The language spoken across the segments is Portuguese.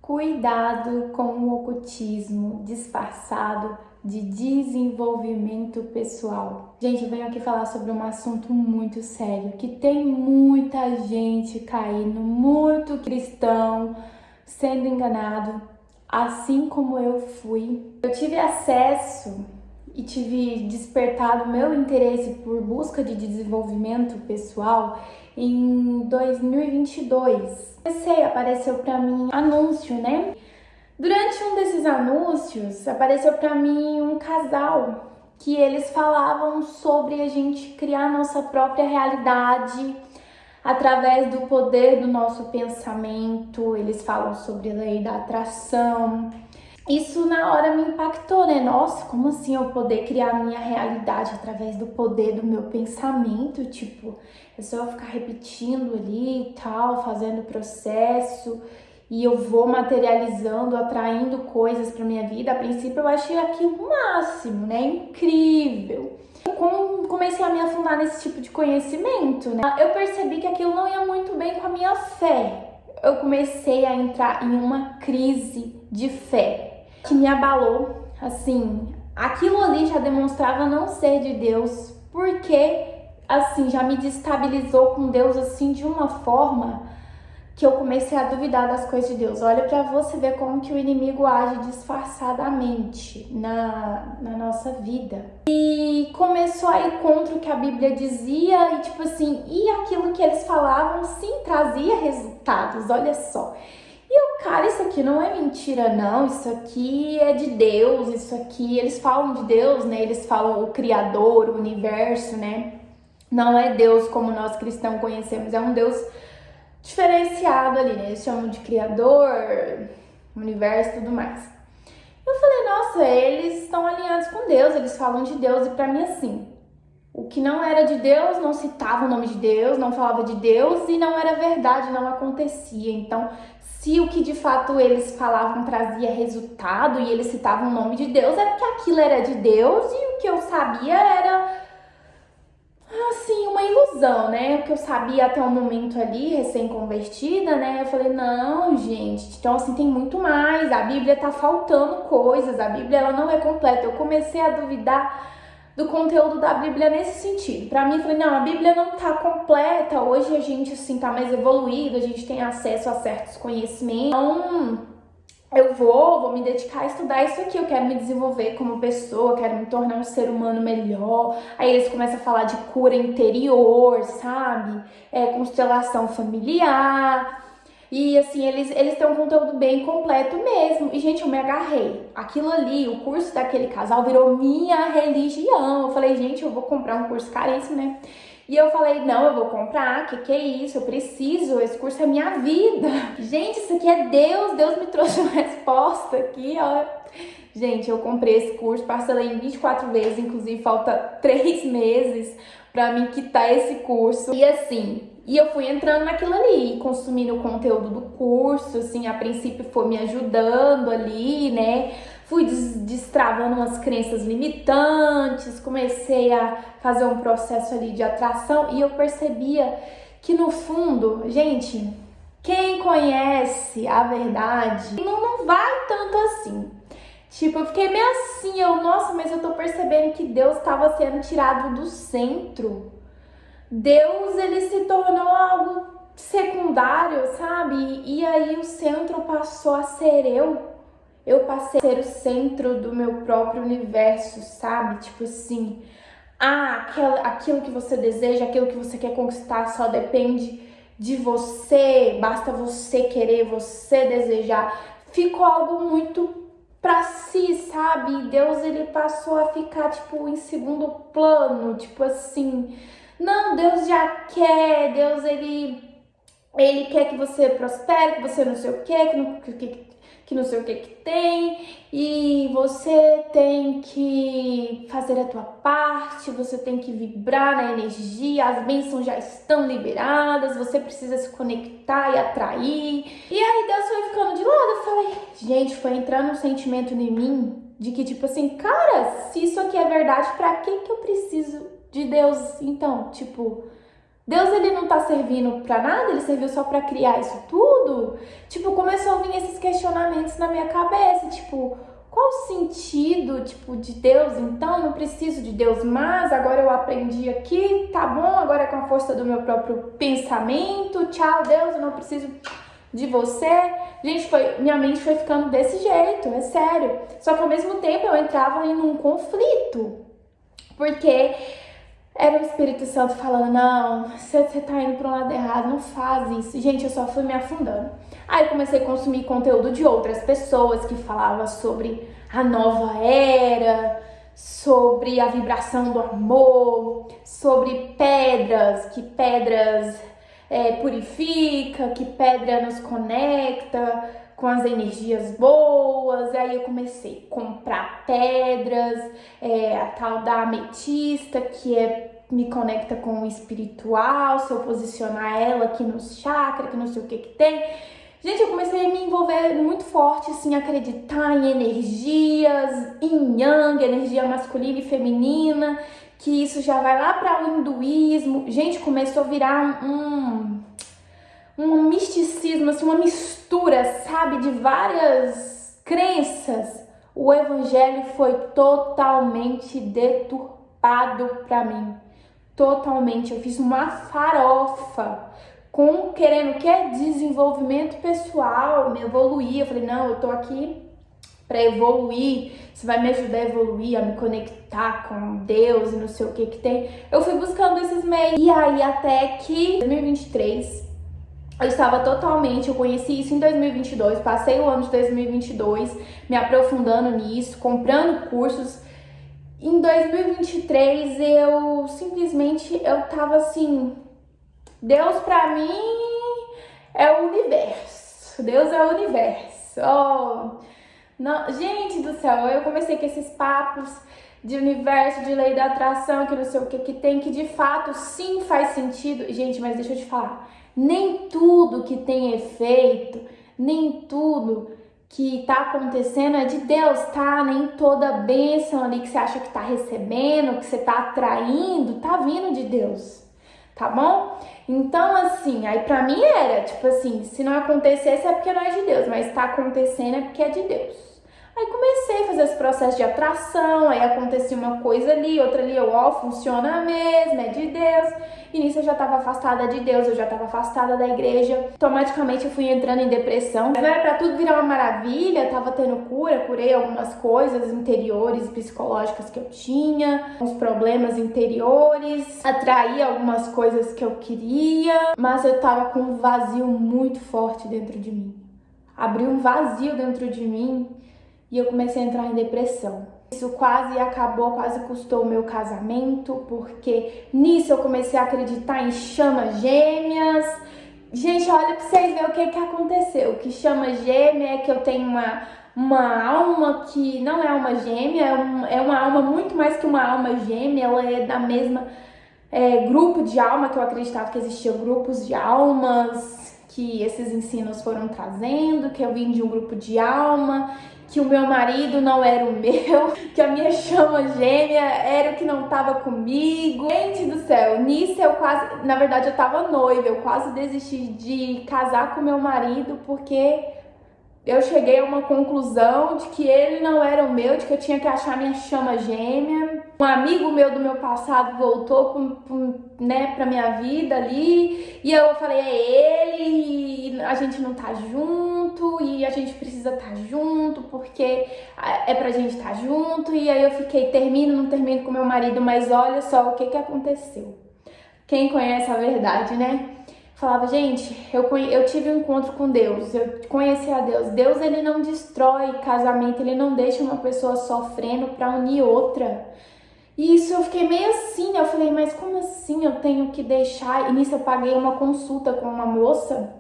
Cuidado com o ocultismo disfarçado de desenvolvimento pessoal. Gente, eu venho aqui falar sobre um assunto muito sério, que tem muita gente caindo, muito cristão sendo enganado, assim como eu fui. Eu tive acesso e tive despertado meu interesse por busca de desenvolvimento pessoal em 2022. Apareceu para mim anúncio, né? Durante um desses anúncios, apareceu para mim um casal que eles falavam sobre a gente criar nossa própria realidade através do poder do nosso pensamento. Eles falam sobre a lei da atração. Isso na hora me impactou, né? Nossa, como assim eu poder criar a minha realidade através do poder do meu pensamento? Tipo, é só eu ficar repetindo ali e tal, fazendo o processo e eu vou materializando, atraindo coisas pra minha vida. A princípio eu achei aquilo o máximo, né? Incrível. Comecei a me afundar nesse tipo de conhecimento, né? Eu percebi que aquilo não ia muito bem com a minha fé. Eu comecei a entrar em uma crise de fé que me abalou, assim, aquilo ali já demonstrava não ser de Deus, porque, assim, já me destabilizou com Deus, assim, de uma forma que eu comecei a duvidar das coisas de Deus. Olha pra você ver como que o inimigo age disfarçadamente na nossa vida. E começou a ir contra o que a Bíblia dizia e, tipo assim, e aquilo que eles falavam, sim, trazia resultados, olha só. E eu, cara, isso aqui não é mentira, não. Isso aqui é de Deus. Isso aqui, eles falam de Deus, né? Eles falam o Criador, o Universo, né? Não é Deus como nós cristãos conhecemos. É um Deus diferenciado ali, né? Eles chamam de Criador, Universo e tudo mais. Eu falei, nossa, eles estão alinhados com Deus. Eles falam de Deus. E pra mim, assim, o que não era de Deus não citava o nome de Deus, não falava de Deus e não era verdade, não acontecia. Então, se o que de fato eles falavam trazia resultado e eles citavam o nome de Deus, é porque aquilo era de Deus e o que eu sabia era, assim, uma ilusão, né? O que eu sabia até o momento ali, recém-convertida, né? Eu falei, não, gente, então assim, tem muito mais. A Bíblia tá faltando coisas, a Bíblia ela não é completa. Eu comecei a duvidar do conteúdo da Bíblia nesse sentido. Pra mim, eu falei, não, a Bíblia não tá completa. Hoje a gente, assim, tá mais evoluído, a gente tem acesso a certos conhecimentos. Então, eu vou me dedicar a estudar isso aqui. Eu quero me desenvolver como pessoa, quero me tornar um ser humano melhor. Aí eles começam a falar de cura interior, sabe? Constelação familiar. E assim, eles têm um conteúdo bem completo mesmo. E, gente, eu me agarrei. Aquilo ali, o curso daquele casal virou minha religião. Eu falei, gente, eu vou comprar um curso caríssimo, né? E eu falei, não, eu vou comprar, que é isso? Eu preciso, esse curso é minha vida. Gente, isso aqui é Deus. Deus me trouxe uma resposta aqui, ó. Gente, eu comprei esse curso, parcelei em 24 vezes, inclusive falta 3 meses pra mim quitar esse curso. E assim, eu fui entrando naquilo ali, consumindo o conteúdo do curso, assim, a princípio foi me ajudando ali, né? Fui destravando umas crenças limitantes, comecei a fazer um processo ali de atração e eu percebia que no fundo, gente, quem conhece a verdade não vai tanto assim. Tipo, eu fiquei meio assim, nossa, mas eu tô percebendo que Deus estava sendo tirado do centro. Deus, ele se tornou algo secundário, sabe? E aí o centro passou a ser eu. Eu passei a ser o centro do meu próprio universo, sabe? Tipo assim, aquilo que você deseja, aquilo que você quer conquistar só depende de você, basta você querer, você desejar. Ficou algo muito pra si, sabe? Deus, ele passou a ficar, tipo, em segundo plano, tipo assim, não, Deus já quer, Deus, ele quer que você prospere, que você não sei o que não sei o que tem, e você tem que fazer a tua parte, você tem que vibrar na energia, as bênçãos já estão liberadas, você precisa se conectar e atrair. E aí Deus foi ficando de lado, eu falei, gente, foi entrando um sentimento em mim de que, tipo assim, cara, se isso aqui é verdade, pra que eu preciso de Deus? Então, tipo, Deus, ele não tá servindo pra nada? Ele serviu só pra criar isso tudo? Tipo, começou a vir esses questionamentos na minha cabeça, tipo, qual o sentido, tipo, de Deus? Então, não preciso de Deus mais, agora eu aprendi aqui, tá bom, agora é com a força do meu próprio pensamento, tchau, Deus, eu não preciso de você. Gente, minha mente foi ficando desse jeito, é sério. Só que ao mesmo tempo eu entrava em um conflito, porque era o Espírito Santo falando, não, você tá indo para um lado errado, não faz isso. Gente, eu só fui me afundando. Aí eu comecei a consumir conteúdo de outras pessoas que falavam sobre a nova era, sobre a vibração do amor, sobre pedras, que pedras purifica, que pedra nos conecta com as energias boas. Aí eu comecei a comprar pedras, a tal da ametista, que me conecta com o espiritual, se eu posicionar ela aqui nos chakras, que não sei o que tem. Gente, eu comecei a me envolver muito forte, assim, acreditar em energias, em yang, energia masculina e feminina, que isso já vai lá para o hinduísmo. Gente, começou a virar um misticismo, assim, uma mistura, sabe, de várias crenças. O evangelho foi totalmente deturpado para mim. Totalmente. Eu fiz uma farofa querendo o quê? Desenvolvimento pessoal, me evoluir. Eu falei, não, eu tô aqui para evoluir, isso vai me ajudar a evoluir, a me conectar com Deus e não sei o que tem. Eu fui buscando esses meios. E aí até que em 2023, eu conheci isso em 2022, passei o ano de 2022 me aprofundando nisso, comprando cursos. Em 2023 eu tava assim, Deus pra mim é o universo, Deus é o universo. Oh, não, gente do céu, eu comecei com esses papos de universo, de lei da atração, que não sei o que tem, que de fato sim faz sentido. Gente, mas deixa eu te falar, nem tudo que tem efeito, nem tudo que tá acontecendo é de Deus, tá? Nem toda bênção ali que você acha que tá recebendo, que você tá atraindo, tá vindo de Deus, tá bom? Então, assim, aí pra mim era, tipo assim, se não acontecesse é porque não é de Deus, mas tá acontecendo é porque é de Deus. Aí comecei a fazer esse processo de atração, aí acontecia uma coisa ali, outra ali, funciona mesmo, é de Deus. E nisso eu já estava afastada de Deus, eu já estava afastada da igreja. Automaticamente eu fui entrando em depressão. Mas não era pra tudo virar uma maravilha, tava tendo cura, curei algumas coisas interiores, psicológicas que eu tinha, uns problemas interiores, atraí algumas coisas que eu queria, mas eu tava com um vazio muito forte dentro de mim. Abri um vazio dentro de mim. E eu comecei a entrar em depressão. Isso quase custou o meu casamento, porque nisso eu comecei a acreditar em chamas gêmeas. Gente, olha pra vocês verem o que aconteceu. Que chama gêmea é que eu tenho uma alma que não é alma gêmea, é uma alma muito mais que uma alma gêmea, ela é da mesma grupo de alma, que eu acreditava que existiam grupos de almas, que esses ensinos foram trazendo, que eu vim de um grupo de alma, que o meu marido não era o meu, que a minha chama gêmea era o que não tava comigo. Gente do céu, nisso na verdade eu tava noiva, eu quase desisti de casar com meu marido, porque eu cheguei a uma conclusão de que ele não era o meu, de que eu tinha que achar minha chama gêmea. Um amigo meu do meu passado voltou pra minha vida ali, e eu falei, é ele, e a gente não tá junto, e a gente precisa estar junto, porque é pra gente estar junto. E aí eu fiquei, não termino com meu marido, mas olha só o que aconteceu. Quem conhece a verdade, né? Falava, gente, eu tive um encontro com Deus, eu conheci a Deus. Deus, ele não destrói casamento, ele não deixa uma pessoa sofrendo pra unir outra. E isso eu fiquei meio assim, eu falei, mas como assim eu tenho que deixar? E nisso eu paguei uma consulta com uma moça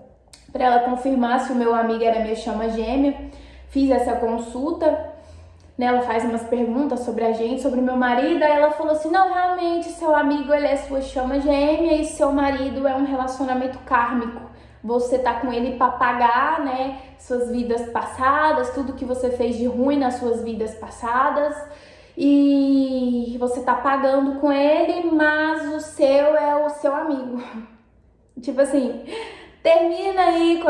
pra ela confirmar se o meu amigo era minha chama gêmea. Fiz essa consulta. Ela faz umas perguntas sobre a gente, sobre o meu marido, aí ela falou assim, não, realmente, seu amigo, ele é sua chama gêmea e seu marido é um relacionamento kármico. Você tá com ele para pagar, suas vidas passadas, tudo que você fez de ruim nas suas vidas passadas. e você tá pagando com ele, mas o seu é o seu amigo. Tipo assim, termina aí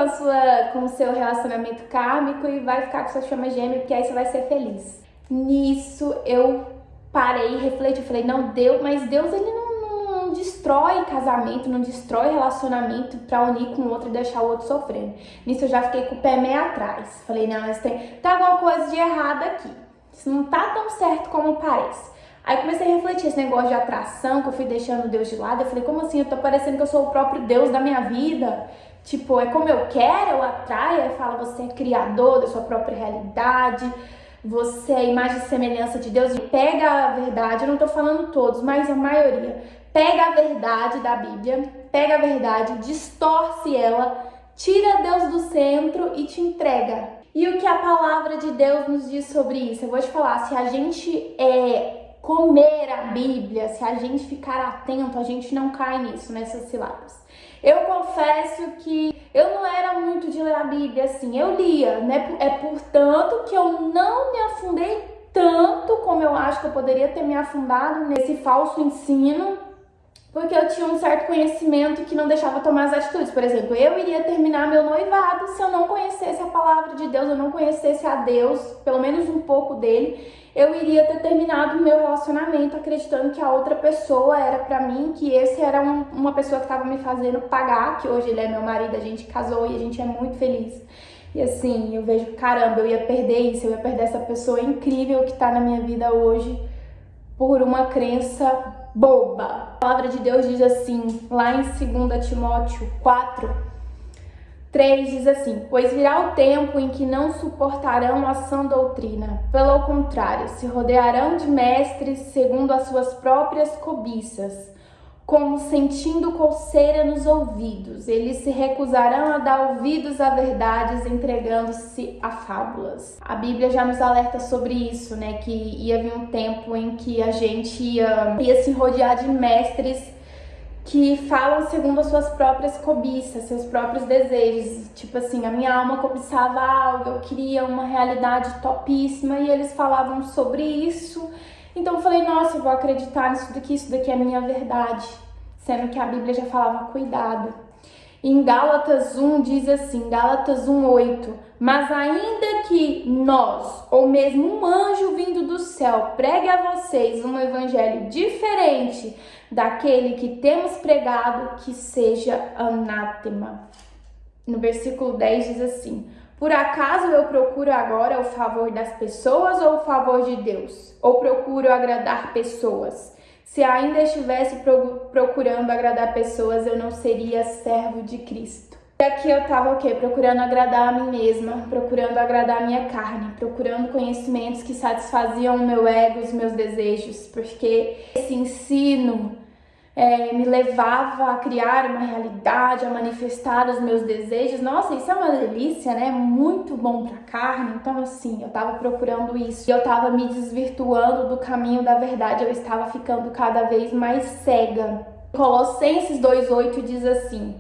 com o seu relacionamento kármico e vai ficar com sua chama gêmea, porque aí você vai ser feliz. Nisso eu parei, refleti, falei, não, mas Deus ele não destrói casamento, não destrói relacionamento pra unir com o outro e deixar o outro sofrendo. Nisso eu já fiquei com o pé meio atrás. Falei, não, mas tá alguma coisa de errado aqui. Isso não tá tão certo como parece. Aí comecei a refletir esse negócio de atração, que eu fui deixando Deus de lado. Eu falei, como assim? Eu tô parecendo que eu sou o próprio Deus da minha vida. Tipo, é como eu quero, eu atraio. Aí fala, você é criador da sua própria realidade. Você é imagem e semelhança de Deus. E pega a verdade, eu não tô falando todos, mas a maioria. Pega a verdade da Bíblia, pega a verdade, distorce ela, tira Deus do centro e te entrega. E o que a palavra de Deus nos diz sobre isso? Eu vou te falar, se a gente comer a Bíblia, se a gente ficar atento, a gente não cai nisso, nessas ciladas. Eu confesso que eu não era muito de ler a Bíblia assim, eu lia, né? É portanto que eu não me afundei tanto como eu acho que eu poderia ter me afundado nesse falso ensino, porque eu tinha um certo conhecimento que não deixava tomar as atitudes. Por exemplo, eu iria terminar meu noivado se eu não conhecesse a palavra de Deus, eu não conhecesse a Deus, pelo menos um pouco dele, eu iria ter terminado o meu relacionamento acreditando que a outra pessoa era pra mim, que esse era uma pessoa que estava me fazendo pagar, que hoje ele é meu marido, a gente casou e a gente é muito feliz. E assim, eu vejo, caramba, eu ia perder isso, eu ia perder essa pessoa incrível que tá na minha vida hoje por uma crença boba. A palavra de Deus diz assim, lá em 2 Timóteo 4:3 diz assim, pois virá o tempo em que não suportarão a sã doutrina, pelo contrário, se rodearão de mestres segundo as suas próprias cobiças, como sentindo coceira nos ouvidos. Eles se recusarão a dar ouvidos a verdades, entregando-se a fábulas. A Bíblia já nos alerta sobre isso, né? Que ia vir um tempo em que a gente ia se rodear de mestres que falam segundo as suas próprias cobiças, seus próprios desejos. Tipo assim, a minha alma cobiçava algo, eu queria uma realidade topíssima e eles falavam sobre isso. Então eu falei, nossa, eu vou acreditar nisso daqui, isso daqui é a minha verdade. Sendo que a Bíblia já falava, cuidado. Em Gálatas 1 diz assim, Gálatas 1:8, mas ainda que nós, ou mesmo um anjo vindo do céu, pregue a vocês um evangelho diferente daquele que temos pregado, que seja anátema. No versículo 10 diz assim, por acaso eu procuro agora o favor das pessoas ou o favor de Deus? Ou procuro agradar pessoas? Se ainda estivesse procurando agradar pessoas, eu não seria servo de Cristo. E aqui eu tava o quê? Procurando agradar a mim mesma, procurando agradar a minha carne, procurando conhecimentos que satisfaziam o meu ego, os meus desejos, porque esse ensino me levava a criar uma realidade, a manifestar os meus desejos. Nossa, isso é uma delícia, né? Muito bom pra carne. Então, assim, eu tava procurando isso. E eu tava me desvirtuando do caminho da verdade. Eu estava ficando cada vez mais cega. Colossenses 2:8 diz assim,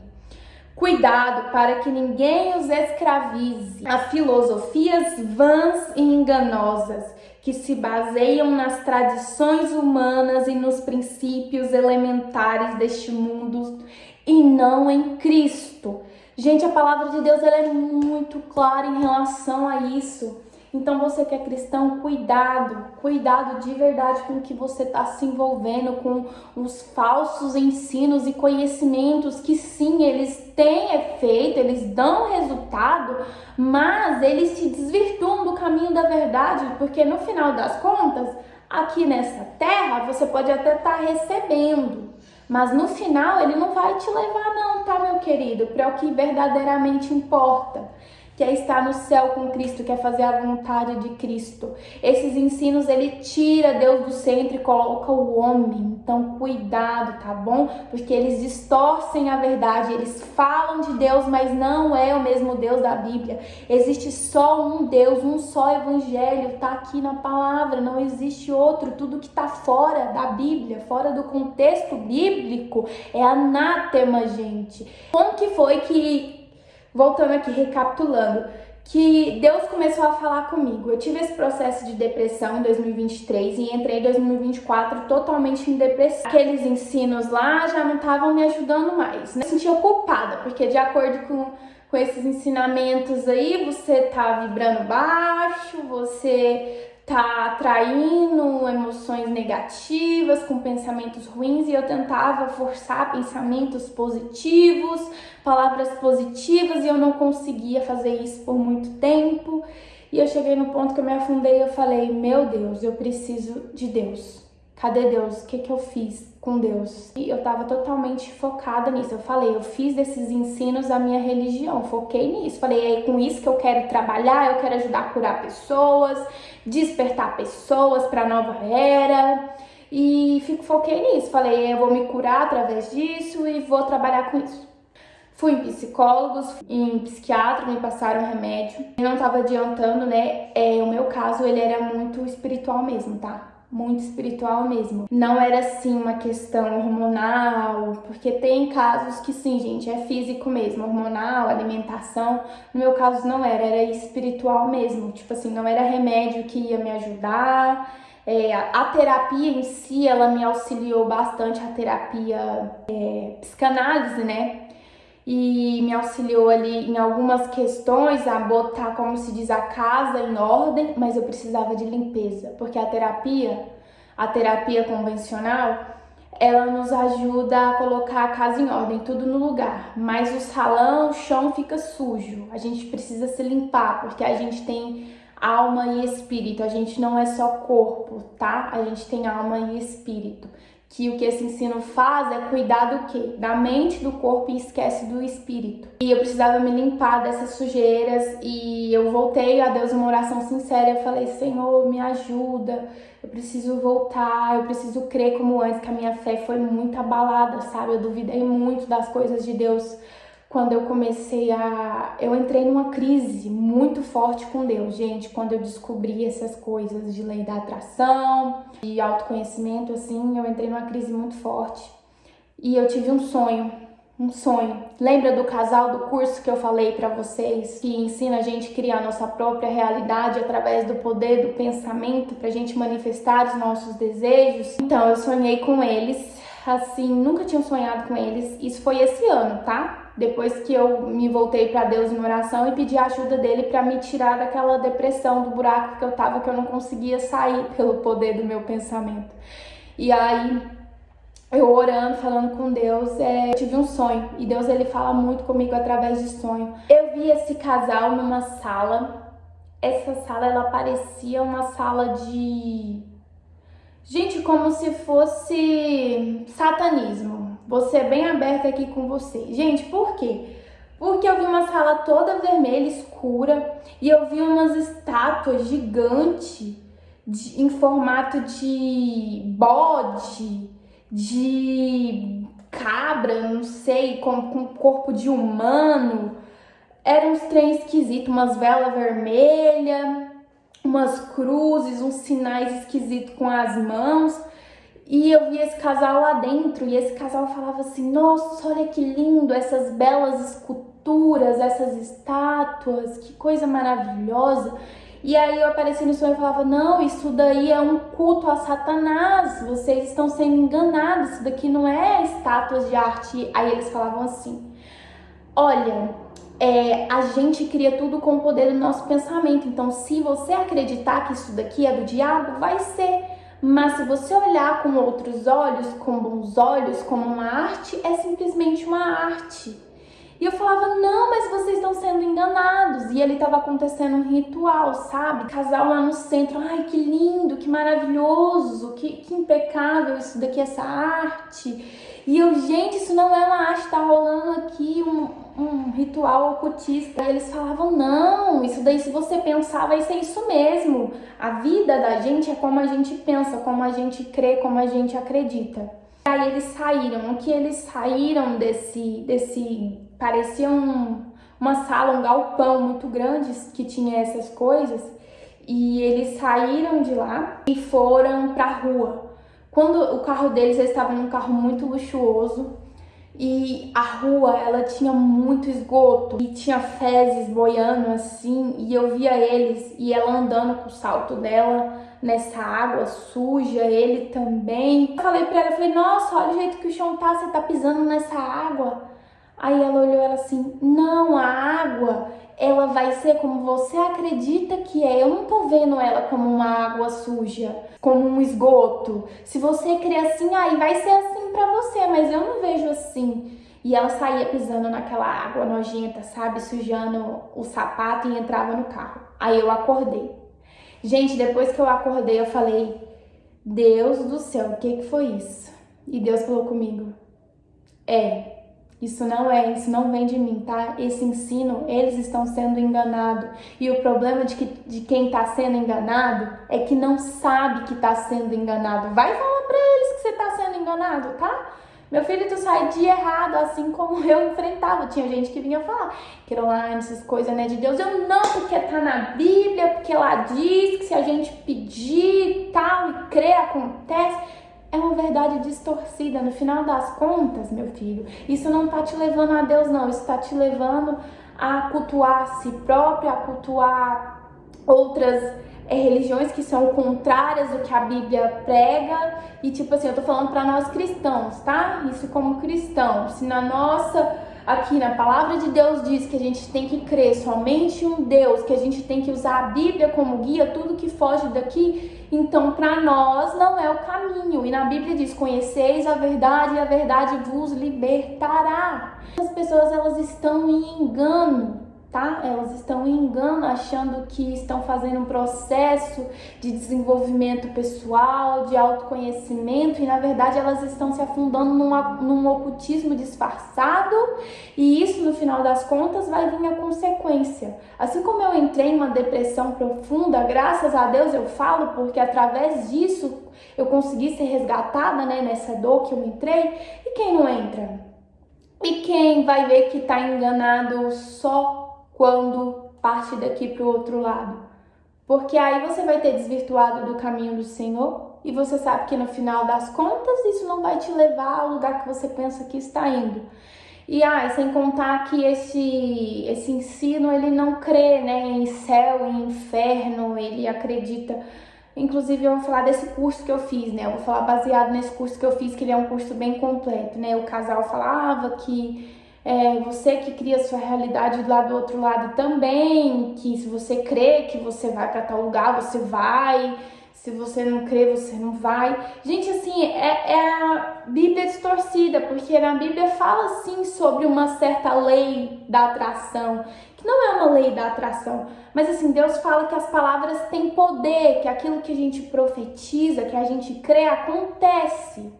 cuidado para que ninguém os escravize a filosofias vãs e enganosas, que se baseiam nas tradições humanas e nos princípios elementares deste mundo e não em Cristo. Gente, a palavra de Deus ela é muito clara em relação a isso. Então você que é cristão, cuidado de verdade com o que você está se envolvendo, com os falsos ensinos e conhecimentos que sim, eles têm efeito, eles dão resultado, mas eles te desvirtuam do caminho da verdade, porque no final das contas, aqui nessa terra, você pode até estar recebendo, mas no final ele não vai te levar não, tá, meu querido, para o que verdadeiramente importa, que é estar no céu com Cristo, que é fazer a vontade de Cristo. Esses ensinos, ele tira Deus do centro e coloca o homem. Então, cuidado, tá bom? Porque eles distorcem a verdade, eles falam de Deus, mas não é o mesmo Deus da Bíblia. Existe só um Deus, um só evangelho, tá aqui na palavra, não existe outro. Tudo que tá fora da Bíblia, fora do contexto bíblico, é anátema, gente. Como que foi que... Voltando aqui, recapitulando, que Deus começou a falar comigo. Eu tive esse processo de depressão em 2023 e entrei em 2024 totalmente em depressão. Aqueles ensinos lá já não estavam me ajudando mais, né? Eu me sentia culpada, porque de acordo com esses ensinamentos aí, você tá vibrando baixo, você tá atraindo emoções negativas, com pensamentos ruins, e eu tentava forçar pensamentos positivos, palavras positivas, e eu não conseguia fazer isso por muito tempo. E eu cheguei no ponto que eu me afundei e eu falei, meu Deus, eu preciso de Deus. Cadê Deus? O que eu fiz com Deus? E eu tava totalmente focada nisso. Eu falei, eu fiz desses ensinos a minha religião, foquei nisso. Falei, é com isso que eu quero trabalhar, eu quero ajudar a curar pessoas, despertar pessoas para a nova era. E foquei nisso. Falei, eu vou me curar através disso e vou trabalhar com isso. Fui em psicólogos, em psiquiatra, me passaram remédio. E não tava adiantando, né? O meu caso, ele era muito espiritual mesmo, tá? Muito espiritual mesmo. Não era assim uma questão hormonal, porque tem casos que sim, gente, é físico mesmo, hormonal, alimentação. No meu caso não era espiritual mesmo. Tipo assim, não era remédio que ia me ajudar. A terapia em si, ela me auxiliou bastante, a terapia psicanálise, né? E me auxiliou ali em algumas questões a botar, como se diz, a casa em ordem, mas eu precisava de limpeza, porque a terapia convencional, ela nos ajuda a colocar a casa em ordem, tudo no lugar, mas o salão, o chão fica sujo, a gente precisa se limpar, porque a gente tem alma e espírito, a gente não é só corpo, tá? A gente tem alma e espírito. Que o que esse ensino faz é cuidar do quê? Da mente, do corpo, e esquece do espírito. E eu precisava me limpar dessas sujeiras e eu voltei a Deus uma oração sincera. Eu falei, Senhor, me ajuda, eu preciso voltar, eu preciso crer como antes, que a minha fé foi muito abalada, sabe? Eu duvidei muito das coisas de Deus. Quando eu eu entrei numa crise muito forte com Deus, gente, quando eu descobri essas coisas de lei da atração, de autoconhecimento, assim, eu entrei numa crise muito forte. E eu tive um sonho. Lembra do casal do curso que eu falei pra vocês, que ensina a gente a criar a nossa própria realidade através do poder do pensamento pra gente manifestar os nossos desejos? Então, eu sonhei com eles, assim, nunca tinha sonhado com eles. Isso foi esse ano, tá? Depois que eu me voltei para Deus em oração e pedi a ajuda dele para me tirar daquela depressão, do buraco que eu tava, que eu não conseguia sair pelo poder do meu pensamento. E aí, eu orando, falando com Deus, eu tive um sonho. E Deus, ele fala muito comigo através de sonho. Eu vi esse casal numa sala. Essa sala, ela parecia uma sala de... Gente, como se fosse satanismo. Vou ser bem aberta aqui com você. Gente, por quê? Porque eu vi uma sala toda vermelha, escura, e eu vi umas estátuas gigantes em formato de bode, de cabra, não sei, com corpo de humano. Eram uns trem esquisitos, umas velas vermelhas, umas cruzes, uns sinais esquisitos com as mãos. E eu vi esse casal lá dentro, e esse casal falava assim, nossa, olha que lindo, essas belas esculturas, essas estátuas, que coisa maravilhosa. E aí eu apareci no sonho e falava, não, isso daí é um culto a Satanás, vocês estão sendo enganados, isso daqui não é estátuas de arte. Aí eles falavam assim, olha, a gente cria tudo com o poder do nosso pensamento, então se você acreditar que isso daqui é do diabo, vai ser. Mas se você olhar com outros olhos, com bons olhos, como uma arte, é simplesmente uma arte. E eu falava, não, mas vocês estão sendo enganados. E ali estava acontecendo um ritual, sabe? Casal lá no centro, ai, que lindo, que maravilhoso, que impecável isso daqui, essa arte. E eu, gente, isso não é uma arte, tá rolando aqui um ritual ocultista. E eles falavam, não, isso daí se você pensar vai ser isso mesmo. A vida da gente é como a gente pensa, como a gente crê, como a gente acredita. Aí eles saíram, o que eles saíram desse parecia uma sala, um galpão muito grande que tinha essas coisas. E eles saíram de lá e foram pra rua. Quando o carro deles, eles estavam num carro muito luxuoso. e a rua, ela tinha muito esgoto e tinha fezes boiando assim, e eu via eles e ela andando com o salto dela nessa água suja, ele também. Eu falei pra ela, eu falei, nossa, olha o jeito que o chão tá, você tá pisando nessa água. Aí ela olhou ela assim, não, a água, ela vai ser como você acredita que é. Eu não tô vendo ela como uma água suja, como um esgoto. Se você crê assim, aí vai ser assim pra você, mas eu não vejo assim. E ela saía pisando naquela água nojenta, sabe, sujando o sapato e entrava no carro. Aí eu acordei. Gente, depois que eu acordei, eu falei, Deus do céu, o que foi isso? E Deus falou comigo, isso não vem de mim, tá? Esse ensino, eles estão sendo enganados. E o problema de quem está sendo enganado é que não sabe que está sendo enganado. Vai falar pra eles que você está sendo enganado, tá? Meu filho, tu sai de errado, assim como eu enfrentava. Tinha gente que vinha falar, Caroline, essas coisas, né, de Deus. Eu não, porque tá na Bíblia, porque lá diz que se a gente pedir e tal, e crer, acontece. É uma verdade distorcida. No final das contas, meu filho, isso não tá te levando a Deus, não. Isso tá te levando a cultuar a si própria, a cultuar outras religiões que são contrárias do que a Bíblia prega. E tipo assim, eu tô falando pra nós cristãos, tá? Isso como cristãos. Se aqui na palavra de Deus diz que a gente tem que crer somente em um Deus, que a gente tem que usar a Bíblia como guia, tudo que foge daqui, então para nós não é o caminho. E na Bíblia diz, conheceis a verdade e a verdade vos libertará. As pessoas, elas estão em engano, tá? Elas estão em engano, achando que estão fazendo um processo de desenvolvimento pessoal, de autoconhecimento, e na verdade elas estão se afundando num ocultismo disfarçado, e isso no final das contas vai vir a consequência. Assim como eu entrei em uma depressão profunda, graças a Deus eu falo, porque através disso eu consegui ser resgatada, né, nessa dor que eu entrei. E quem não entra? E quem vai ver que tá enganado só quando parte daqui para o outro lado? Porque aí você vai ter desvirtuado do caminho do Senhor, e você sabe que no final das contas isso não vai te levar ao lugar que você pensa que está indo. E sem contar que esse ensino, ele não crê, né, em céu, em inferno, ele acredita. Inclusive eu vou falar desse curso que eu fiz, né, eu vou falar baseado nesse curso que eu fiz, que ele é um curso bem completo, né. O casal falava que você que cria a sua realidade lá do outro lado também, que se você crê que você vai para tal lugar, você vai. Se você não crê, você não vai. Gente, assim, é a Bíblia distorcida, porque na Bíblia fala, sim, sobre uma certa lei da atração, que não é uma lei da atração, mas assim, Deus fala que as palavras têm poder, que aquilo que a gente profetiza, que a gente crê, acontece.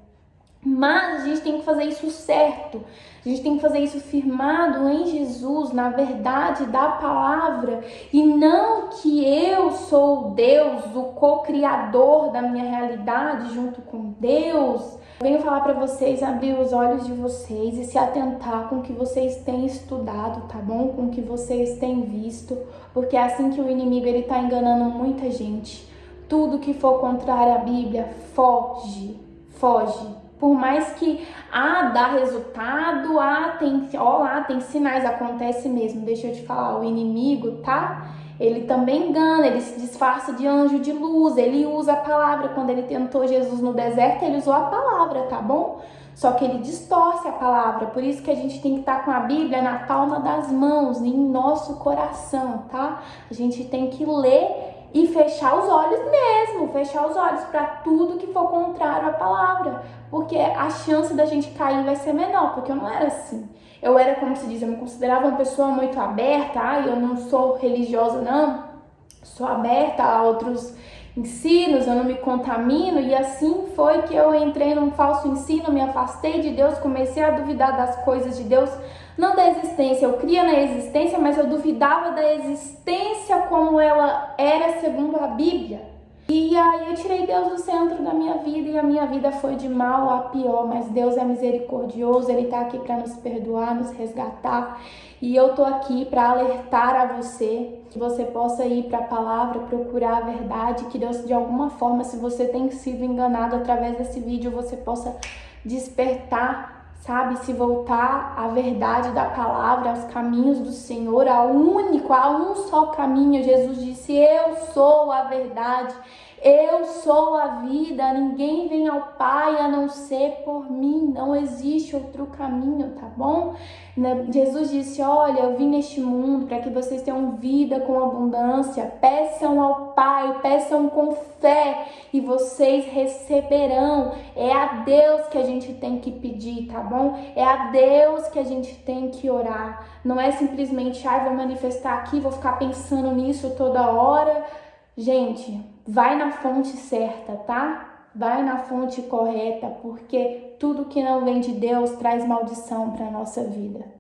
Mas a gente tem que fazer isso certo, a gente tem que fazer isso firmado em Jesus, na verdade da palavra, e não que eu sou Deus, o co-criador da minha realidade junto com Deus. Eu venho falar para vocês abrir os olhos de vocês e se atentar com o que vocês têm estudado, tá bom? Com o que vocês têm visto, porque é assim que o inimigo ele tá enganando muita gente. Tudo que for contrário à Bíblia, foge. Por mais que dá resultado, tem sinais, acontece mesmo. Deixa eu te falar, o inimigo, tá? Ele também engana, ele se disfarça de anjo de luz, ele usa a palavra. Quando ele tentou Jesus no deserto, ele usou a palavra, tá bom? Só que ele distorce a palavra, por isso que a gente tem que estar com a Bíblia na palma das mãos, em nosso coração, tá? A gente tem que ler e fechar os olhos mesmo, fechar os olhos para tudo que for contrário à palavra, porque a chance da gente cair vai ser menor, porque eu não era assim. Eu era, como se diz, eu me considerava uma pessoa muito aberta, eu não sou religiosa não, sou aberta a outros ensinos, eu não me contamino, e assim foi que eu entrei num falso ensino, me afastei de Deus, comecei a duvidar das coisas de Deus, não da existência, eu cria na existência, mas eu duvidava da existência como ela era segundo a Bíblia. E aí eu tirei Deus do centro da minha vida e a minha vida foi de mal a pior, mas Deus é misericordioso, Ele tá aqui para nos perdoar, nos resgatar, e eu tô aqui para alertar a você, que você possa ir para a palavra, procurar a verdade, que Deus de alguma forma, se você tem sido enganado através desse vídeo, você possa despertar, sabe? Se voltar à verdade da palavra, aos caminhos do Senhor, há um só caminho. Jesus disse: eu sou a verdade, eu sou a vida, ninguém vem ao Pai a não ser por mim, não existe outro caminho, tá bom? Jesus disse: olha, eu vim neste mundo para que vocês tenham vida com abundância, peçam ao Pai, peçam com fé e vocês receberão. É a Deus que a gente tem que pedir, tá bom? É a Deus que a gente tem que orar, não é simplesmente, vou manifestar aqui, vou ficar pensando nisso toda hora. Gente, vai na fonte certa, tá? Vai na fonte correta, porque tudo que não vem de Deus traz maldição para a nossa vida.